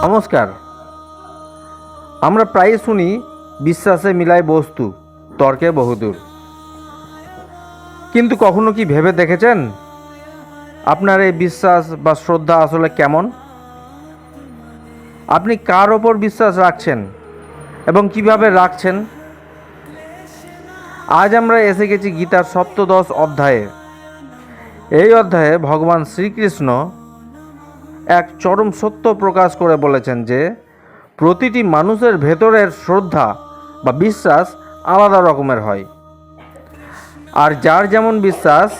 নমস্কার। আমরা প্রায় শুনি বিশ্বাসে মিলায় বস্তু, তর্কে বহুদূর। কিন্তু কখনো কি ভেবে দেখেছেন আপনার এই বিশ্বাস বা শ্রদ্ধা আসলে কেমন? আপনি কার ওপর বিশ্বাস রাখছেন এবং কিভাবে রাখছেন? আজ আমরা এসে গেছি গীতার সপ্তদশ অধ্যায়ে। এই অধ্যায়ে ভগবান শ্রীকৃষ্ণ এক চরম সত্য প্রকাশ করে বলেছেন যে প্রতিটি মানুষের ভেতরের শ্রদ্ধা বা বিশ্বাস আলাদা রকমের হয়, আর যার যেমন বিশ্বাস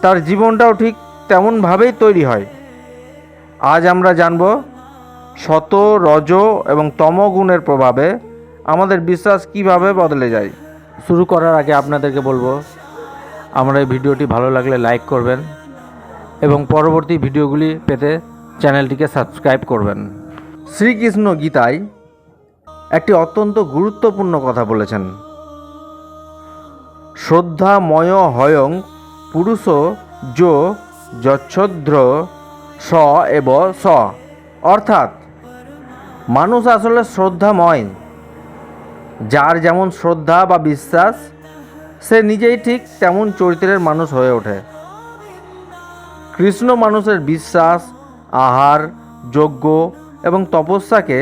তার জীবনটাও ঠিক তেমনভাবেই তৈরি হয়। আজ আমরা জানব সত, রজ এবং তম গুণের প্রভাবে আমাদের বিশ্বাস কিভাবে বদলে যায়। শুরু করার আগে আপনাদেরকে বলবো, আমার এই ভিডিওটি ভালো লাগলে লাইক করবেন এবং পরবর্তী ভিডিওগুলি পেতে চ্যানেলটিকে সাবস্ক্রাইব করবেন। শ্রীকৃষ্ণ গীতায় একটি অত্যন্ত গুরুত্বপূর্ণ কথা বলেছেন। শ্রদ্ধাময় হয়ং পুরুষ যো যচ্ছদ্র স এব স, অর্থাৎ মানুষ আসলে শ্রদ্ধাময়। যার যেমন শ্রদ্ধা বা বিশ্বাস সে নিজেই ঠিক তেমন চরিত্রের মানুষ হয়ে ওঠে। কৃষ্ণ মানুষের বিশ্বাস, আহার, যজ্ঞ এবং তপস্যাকে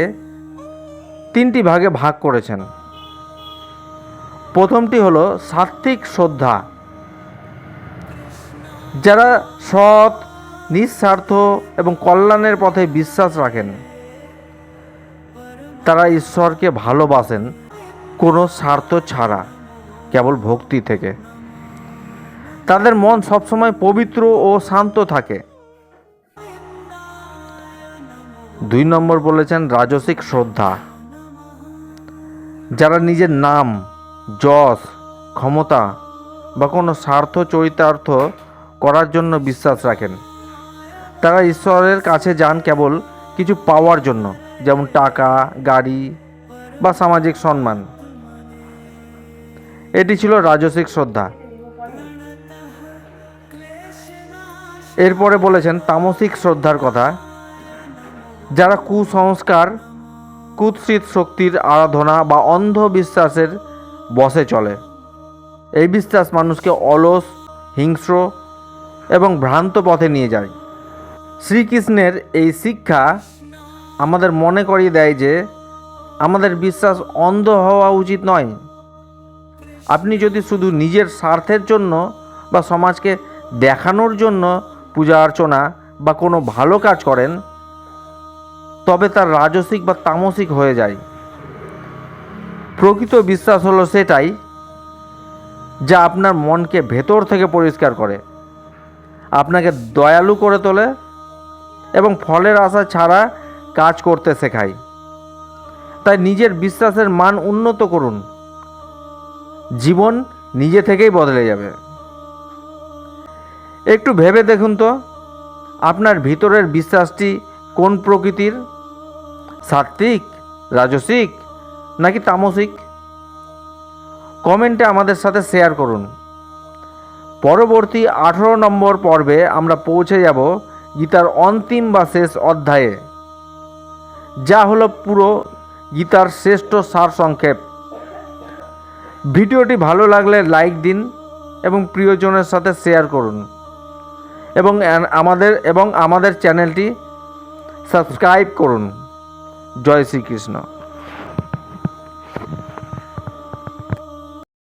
তিনটি ভাগে ভাগ করেছেন। প্রথমটি হলো সাত্ত্বিক শ্রদ্ধা। যারা সৎ, নিঃস্বার্থ এবং কল্যাণের পথে বিশ্বাস রাখেন, তারা ঈশ্বরকে ভালোবাসেন কোনো স্বার্থ ছাড়া, কেবল ভক্তি থেকে। তাদের মন সবসময় পবিত্র ও শান্ত থাকে। 2 নম্বর বলেছেন রাজসিক শ্রদ্ধা। যারা নিজের নাম, যশ, ক্ষমতা বা কোনো স্বার্থ চরিতার্থ করার জন্য বিশ্বাস রাখেন, তারা ঈশ্বরের কাছে যান কেবল কিছু পাওয়ার জন্য, যেমন টাকা, গাড়ি বা সামাজিক সম্মান। এটি ছিল রাজসিক শ্রদ্ধা। এরপরে বলেছেন তামসিক শ্রদ্ধার কথা। যারা কুসংস্কার, কুৎসিত শক্তির আরাধনা বা অন্ধবিশ্বাসের বশে চলে। এই বিশ্বাস মানুষকে অলস, হিংস্র এবং ভ্রান্ত পথে নিয়ে যায়। শ্রীকৃষ্ণের এই শিক্ষা আমাদের মনে করিয়ে দেয় যে আমাদের বিশ্বাস অন্ধ হওয়া উচিত নয়। আপনি যদি শুধু নিজের স্বার্থের জন্য বা সমাজকে দেখানোর জন্য পূজা অর্চনা বা কোনো ভালো কাজ করেন, তবে তা রাজসিক বা তামসিক হয়ে যায়। প্রকৃত বিশ্বাস হলো সেটাই যা আপনার মনকে ভেতর থেকে পরিষ্কার করে, আপনাকে দয়ালু করে তোলে এবং ফলের আশা ছাড়া কাজ করতে শেখায়। তাই নিজের বিশ্বাসের মান উন্নত করুন, জীবন নিজে থেকেই বদলে যাবে। একটু ভেবে দেখুন তো, আপনার ভিতরের বিশ্বাসটি কোন প্রকৃতির? সাত্ত্বিক, রাজসিক নাকি তামসিক? কমেন্টে আমাদের সাথে শেয়ার করুন। পরবর্তী 18 নম্বর পর্বে আমরা পৌঁছে যাব গীতার অন্তিম বা শেষ অধ্যায়ে, যা হলো পুরো গীতার শ্রেষ্ঠ সারসংক্ষেপ। ভিডিওটি ভালো লাগলে লাইক দিন এবং প্রিয়জনের সাথে শেয়ার করুন এবং আমাদের চ্যানেলটি সাবস্ক্রাইব করুন। জয় শ্রীকৃষ্ণ।